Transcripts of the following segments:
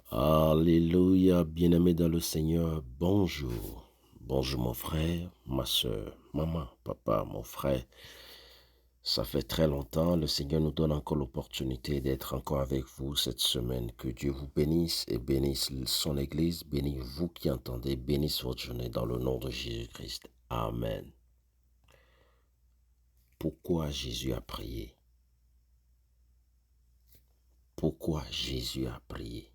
Alléluia, bien-aimé dans le Seigneur, bonjour. Bonjour mon frère, ma soeur, maman, papa, mon frère. Ça fait très longtemps, le Seigneur nous donne encore l'opportunité d'être encore avec vous cette semaine. Que Dieu vous bénisse et bénisse son Église, bénisse vous qui entendez, bénisse votre journée dans le nom de Jésus-Christ. Amen. Pourquoi Jésus a prié? Pourquoi Jésus a prié?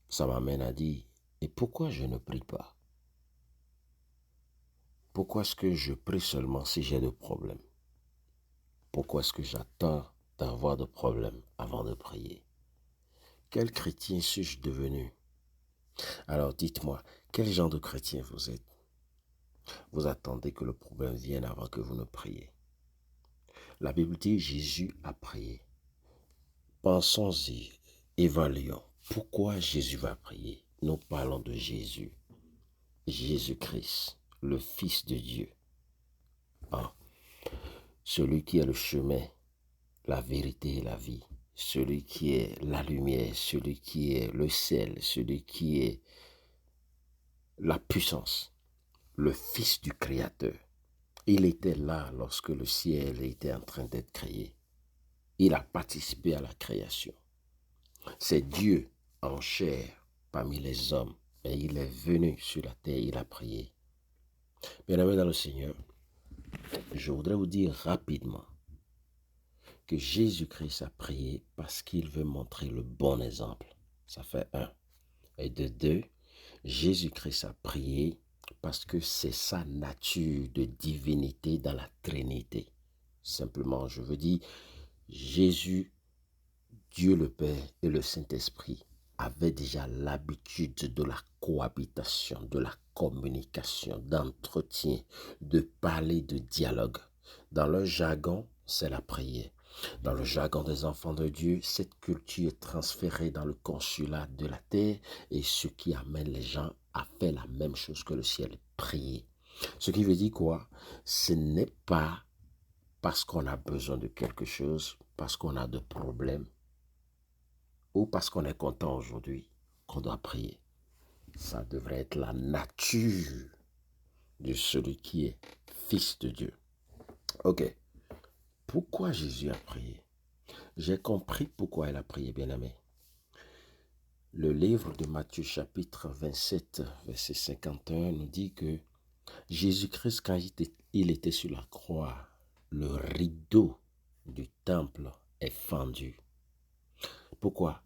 Ça m'amène à dire, et pourquoi je ne prie pas? Pourquoi est-ce que je prie seulement si j'ai des problèmes? Pourquoi est-ce que j'attends d'avoir des problèmes avant de prier? Quel chrétien suis-je devenu? Alors dites-moi, quel genre de chrétien vous êtes? Vous attendez que le problème vienne avant que vous ne priez. La Bible dit Jésus a prié. Pensons-y, évaluons. Pourquoi Jésus va prier? Nous parlons de Jésus, Jésus-Christ, le Fils de Dieu. Ah, celui qui est le chemin, la vérité et la vie, celui qui est la lumière, celui qui est le sel, celui qui est la puissance, le Fils du Créateur. Il était là lorsque le ciel était en train d'être créé. Il a participé à la création. C'est Dieu en chair parmi les hommes, et il est venu sur la terre, il a prié. Bien-aimés dans le Seigneur, je voudrais vous dire rapidement que Jésus-Christ a prié parce qu'il veut montrer le bon exemple. Ça fait un. Et de deux, Jésus-Christ a prié parce que c'est sa nature de divinité dans la Trinité. Simplement, je veux dire, Jésus, Dieu le Père et le Saint-Esprit avaient déjà l'habitude de la cohabitation, de la communication, d'entretien, de parler, de dialogue. Dans leur jargon, c'est la prière. Dans le jargon des enfants de Dieu, cette culture est transférée dans le consulat de la terre et ce qui amène les gens à faire la même chose que le ciel, prier. Ce qui veut dire quoi? Ce n'est pas parce qu'on a besoin de quelque chose, parce qu'on a des problèmes ou parce qu'on est content aujourd'hui qu'on doit prier. Ça devrait être la nature de celui qui est fils de Dieu. Ok. Pourquoi Jésus a prié? J'ai compris pourquoi il a prié, bien-aimé. Le livre de Matthieu chapitre 27, verset 51 nous dit que Jésus-Christ, quand il était sur la croix, le rideau du temple est fendu. Pourquoi?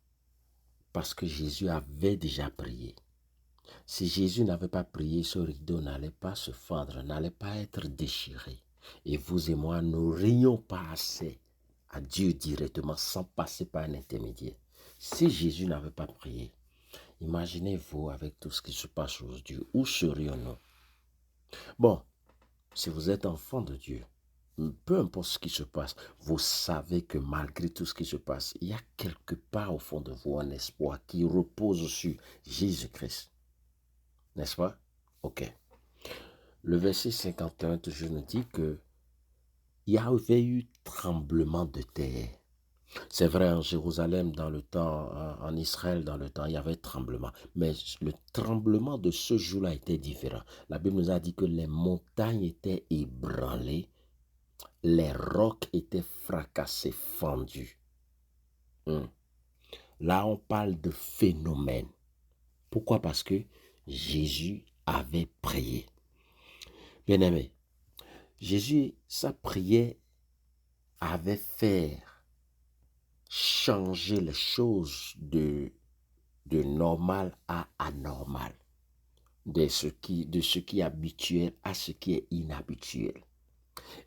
Parce que Jésus avait déjà prié. Si Jésus n'avait pas prié, ce rideau n'allait pas se fendre, n'allait pas être déchiré. Et vous et moi n'aurions pas accès à Dieu directement sans passer par un intermédiaire. Si Jésus n'avait pas prié, imaginez-vous avec tout ce qui se passe aujourd'hui, où serions-nous? Bon, si vous êtes enfant de Dieu, peu importe ce qui se passe, vous savez que malgré tout ce qui se passe, il y a quelque part au fond de vous un espoir qui repose sur Jésus-Christ. N'est-ce pas? Ok. Le verset 51 toujours nous dit que il y avait eu tremblement de terre. C'est vrai, en Jérusalem, dans le temps, en Israël, dans le temps, il y avait tremblement. Mais le tremblement de ce jour-là était différent. La Bible nous a dit que les montagnes étaient ébranlées, les rocs étaient fracassés, fendus. Là, on parle de phénomène. Pourquoi? Parce que Jésus avait prié. Bien-aimé, Jésus, sa prière avait fait changer les choses de normal à anormal, de ce qui est habituel à ce qui est inhabituel.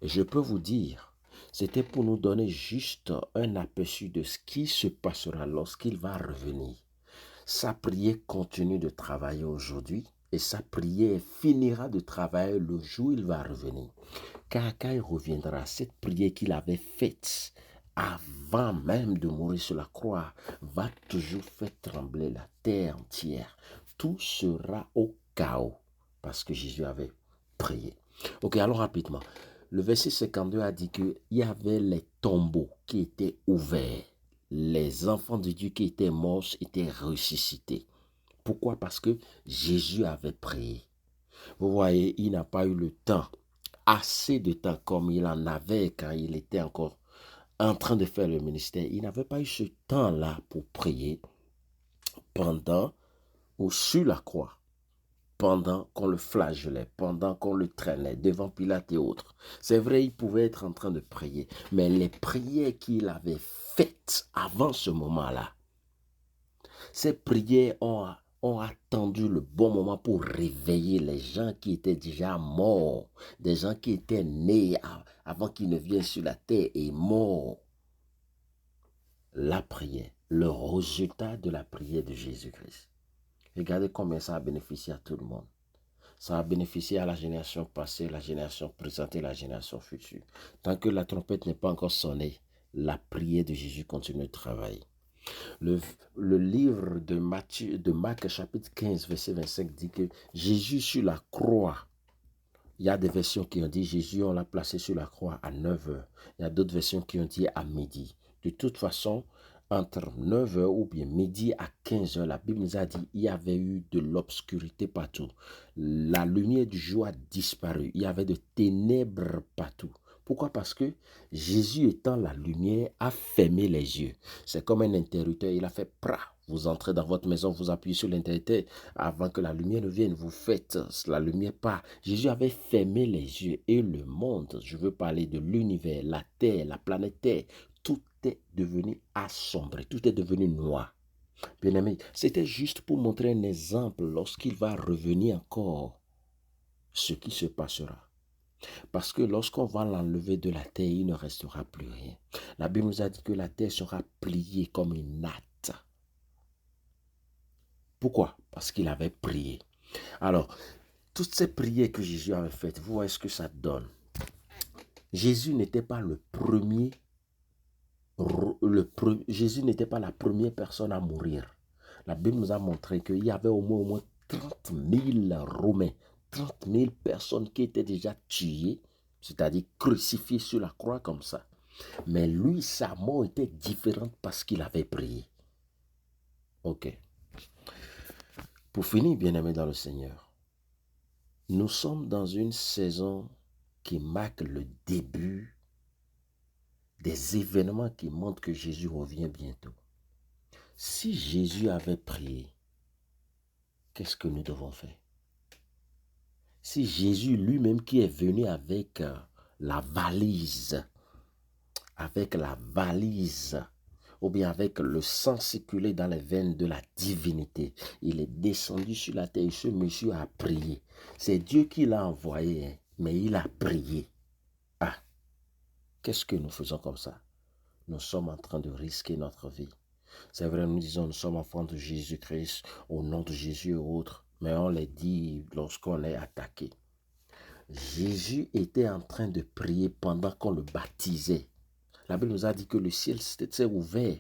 Et je peux vous dire, c'était pour nous donner juste un aperçu de ce qui se passera lorsqu'il va revenir. Sa prière continue de travailler aujourd'hui et sa prière finira de travailler le jour où il va revenir. Car quand il reviendra, cette prière qu'il avait faite avant même de mourir sur la croix va toujours faire trembler la terre entière. Tout sera au chaos parce que Jésus avait prié. Ok, alors rapidement. Le verset 52 a dit qu'il y avait les tombeaux qui étaient ouverts. les enfants de Dieu qui étaient morts étaient ressuscités. Pourquoi? Parce que Jésus avait prié. Vous voyez, il n'a pas eu le temps, assez de temps comme il en avait quand il était encore en train de faire le ministère. Il n'avait pas eu ce temps-là pour prier pendant ou sur la croix, pendant qu'on le flagellait, pendant qu'on le traînait devant Pilate et autres. C'est vrai, il pouvait être en train de prier, mais les prières qu'il avait faites avant ce moment-là, ces prières ont attendu le bon moment pour réveiller les gens qui étaient déjà morts, des gens qui étaient nés avant qu'ils ne viennent sur la terre et morts. La prière, le résultat de la prière de Jésus-Christ. Regardez combien ça a bénéficié à tout le monde. Ça a bénéficié à la génération passée, la génération présente et la génération future. Tant que la trompette n'est pas encore sonnée, la prière de Jésus continue de travailler. Le livre de Marc chapitre 15, verset 25 dit que Jésus sur la croix, il y a des versions qui ont dit Jésus, on l'a placé sur la croix à 9 heures. Il y a d'autres versions qui ont dit à midi. De toute façon, entre 9 heures ou bien midi à 15 heures, la Bible nous a dit il y avait eu de l'obscurité partout. La lumière du jour a disparu. Il y avait de ténèbres partout. Pourquoi? Parce que Jésus étant la lumière a fermé les yeux. C'est comme un interrupteur. Il a fait pra. Vous entrez dans votre maison, vous appuyez sur l'interrupteur. Avant que la lumière ne vienne, vous faites la lumière part. Jésus avait fermé les yeux et le monde, je veux parler de l'univers, la terre, la planète Terre, tout est devenu assombré, tout est devenu noir. Bien aimé, c'était juste pour montrer un exemple lorsqu'il va revenir encore, ce qui se passera. Parce que lorsqu'on va l'enlever de la terre, il ne restera plus rien. La Bible nous a dit que la terre sera pliée comme une natte. Pourquoi? Parce qu'il avait prié. Alors, toutes ces prières que Jésus avait faites, vous voyez ce que ça donne. Jésus n'était pas le premier, Jésus n'était pas la première personne à mourir. La Bible nous a montré qu'il y avait au moins 30 000 Romains, 30 000 personnes qui étaient déjà tuées, c'est-à-dire crucifiées sur la croix comme ça. Mais lui, sa mort était différente parce qu'il avait prié. Ok. Pour finir, bien-aimés dans le Seigneur, nous sommes dans une saison qui marque le début des événements qui montrent que Jésus revient bientôt. Si Jésus avait prié, qu'est-ce que nous devons faire? Si Jésus lui-même qui est venu avec la valise, ou bien avec le sang circulé dans les veines de la divinité, il est descendu sur la terre et ce monsieur a prié. C'est Dieu qui l'a envoyé, hein, mais il a prié. Ah, qu'est-ce que nous faisons comme ça? Nous sommes en train de risquer notre vie. C'est vrai, nous disons, nous sommes enfants de Jésus-Christ, au nom de Jésus et autres, mais on les dit lorsqu'on est attaqué. Jésus était en train de prier pendant qu'on le baptisait. La Bible nous a dit que le ciel s'est ouvert.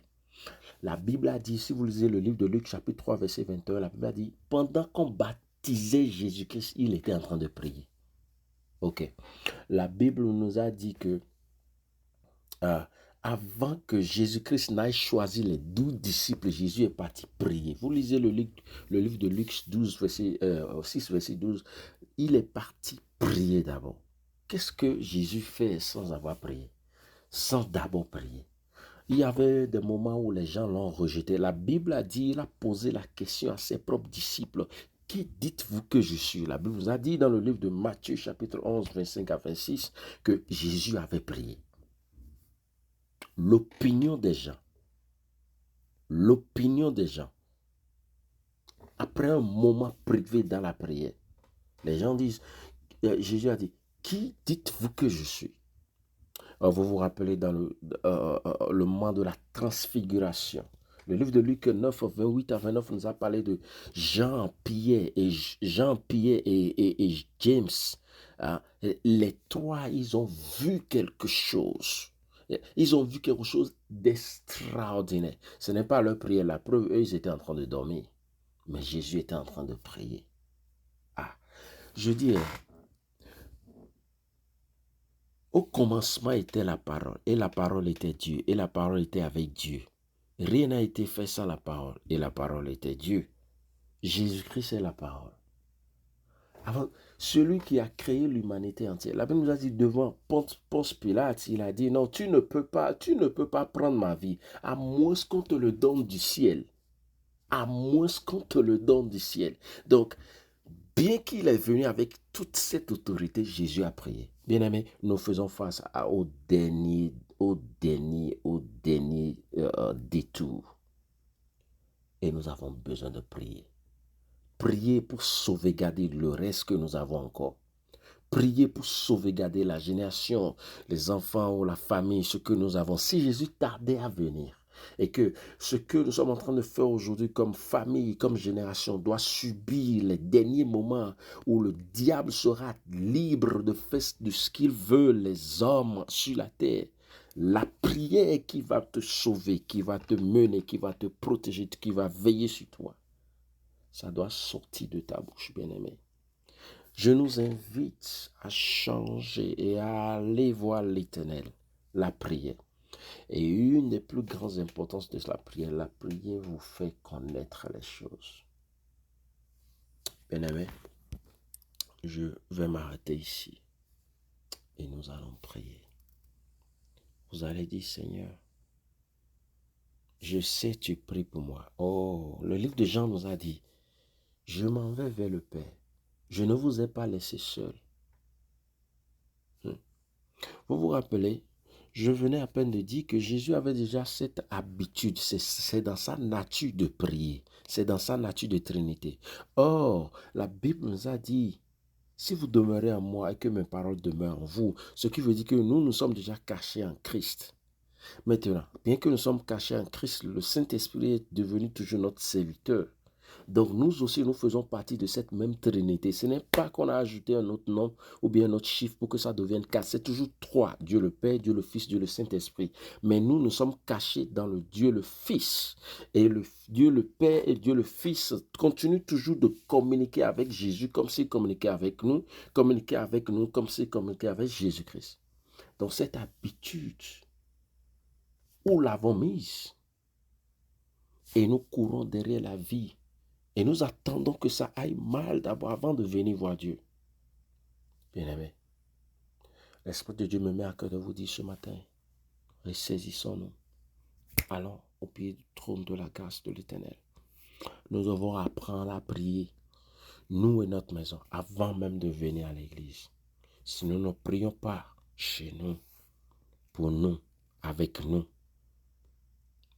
La Bible a dit, si vous lisez le livre de Luc chapitre 3, verset 21, la Bible a dit, pendant qu'on baptisait Jésus-Christ, il était en train de prier. Ok. La Bible nous a dit que avant que Jésus-Christ n'aille choisir les 12 disciples, Jésus est parti prier. Vous lisez le livre de Luc 12, 6, verset 12. Il est parti prier d'abord. Qu'est-ce que Jésus fait sans avoir prié? Sans d'abord prier. Il y avait des moments où les gens l'ont rejeté. La Bible a dit, il a posé la question à ses propres disciples. Qui dites-vous que je suis? La Bible nous a dit dans le livre de Matthieu, chapitre 11, 25 à 26, que Jésus avait prié. L'opinion des gens. Après un moment privé dans la prière, les gens disent, Jésus a dit, qui dites-vous que je suis? Vous vous rappelez dans le moment de la transfiguration. Le livre de Luc 9, 28 à 29 nous a parlé de Jean-Pierre et James. Hein. Les trois, ils ont vu quelque chose. Ils ont vu quelque chose d'extraordinaire. Ce n'est pas leur prière. La preuve, eux, ils étaient en train de dormir. Mais Jésus était en train de prier. Ah, je dis, au commencement était la parole, et la parole était Dieu, et la parole était avec Dieu. Rien n'a été fait sans la parole, et la parole était Dieu. Jésus-Christ est la parole. Avant, celui qui a créé l'humanité entière. La Bible nous a dit devant Ponce Pilate, il a dit non, tu ne peux pas prendre ma vie, à moins qu'on te le donne du ciel. À moins qu'on te le donne du ciel. Donc, bien qu'il est venu avec toute cette autorité, Jésus a prié. Bien-aimés, nous faisons face au dernier détour. Et nous avons besoin de prier. Prier pour sauvegarder le reste que nous avons encore. Prier pour sauvegarder la génération, les enfants ou la famille, ce que nous avons. Si Jésus tardait à venir et que ce que nous sommes en train de faire aujourd'hui comme famille, comme génération, doit subir les derniers moments où le diable sera libre de faire de ce qu'il veut les hommes sur la terre, la prière qui va te sauver, qui va te mener, qui va te protéger, qui va veiller sur toi, ça doit sortir de ta bouche, bien-aimé. Je nous invite à changer et à aller voir l'Éternel, la prière. Et une des plus grandes importances de la prière vous fait connaître les choses. Bien-aimé, je vais m'arrêter ici et nous allons prier. Vous allez dire, Seigneur, je sais tu pries pour moi. Oh, le livre de Jean nous a dit, je m'en vais vers le Père. Je ne vous ai pas laissé seul. Vous vous rappelez, je venais à peine de dire que Jésus avait déjà cette habitude, c'est dans sa nature de prier, c'est dans sa nature de Trinité. Or, la Bible nous a dit, si vous demeurez en moi et que mes paroles demeurent en vous, ce qui veut dire que nous sommes déjà cachés en Christ. Maintenant, bien que nous sommes cachés en Christ, le Saint-Esprit est devenu toujours notre serviteur. Donc nous aussi, nous faisons partie de cette même Trinité. Ce n'est pas qu'on a ajouté un autre nom ou bien un autre chiffre pour que ça devienne 4. C'est toujours 3. Dieu le Père, Dieu le Fils, Dieu le Saint-Esprit. Mais nous sommes cachés dans le Dieu le Fils. Et le Dieu le Père et Dieu le Fils continuent toujours de communiquer avec Jésus comme s'il communiquait avec nous comme s'il communiquait avec Jésus-Christ. Donc cette habitude, où l'avons mise? Et nous courons derrière la vie. Et nous attendons que ça aille mal d'abord avant de venir voir Dieu. Bien-aimé, l'Esprit de Dieu me met à cœur de vous dire ce matin, ressaisissons-nous. Allons au pied du trône de la grâce de l'Éternel. Nous devons apprendre à prier, nous et notre maison, avant même de venir à l'église. Si nous ne prions pas chez nous, pour nous, avec nous,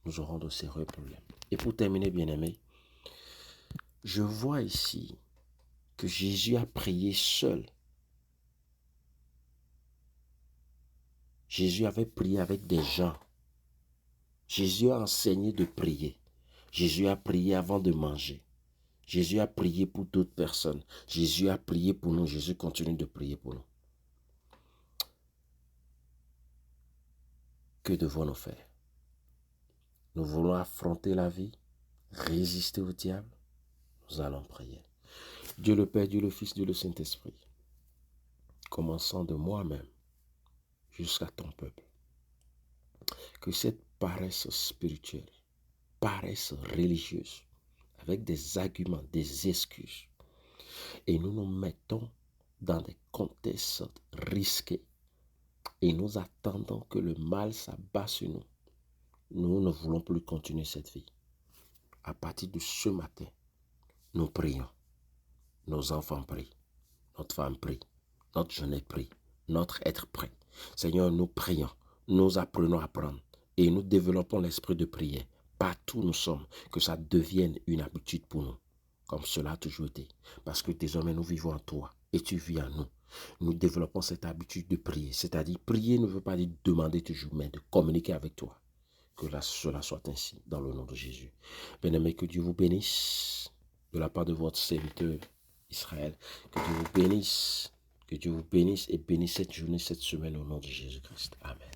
nous aurons de sérieux problèmes. Et pour terminer, bien-aimé, je vois ici que Jésus a prié seul. Jésus avait prié avec des gens. Jésus a enseigné de prier. Jésus a prié avant de manger. Jésus a prié pour d'autres personnes. Jésus a prié pour nous. Jésus continue de prier pour nous. Que devons-nous faire? Nous voulons affronter la vie, résister au diable. Nous allons prier. Dieu le Père, Dieu le Fils, Dieu le Saint-Esprit. Commençons de moi-même jusqu'à ton peuple. Que cette paresse spirituelle, paresse religieuse, avec des arguments, des excuses, et nous nous mettons dans des contextes risqués et nous attendons que le mal s'abat sur nous. Nous ne voulons plus continuer cette vie. À partir de ce matin, nous prions. Nos enfants prient. Notre femme prie. Notre jeune prie. Notre être prie. Seigneur, nous prions. Nous apprenons à prendre. Et nous développons l'esprit de prière. Partout où nous sommes, que ça devienne une habitude pour nous. Comme cela a toujours été. Parce que désormais nous vivons en toi. Et tu vis en nous. Nous développons cette habitude de prier. C'est-à-dire, prier ne veut pas dire demander toujours, mais de communiquer avec toi. Que cela soit ainsi, dans le nom de Jésus. Bien-aimé, que Dieu vous bénisse de la part de votre serviteur Israël. Que Dieu vous bénisse. Que Dieu vous bénisse et bénisse cette journée, cette semaine au nom de Jésus-Christ. Amen.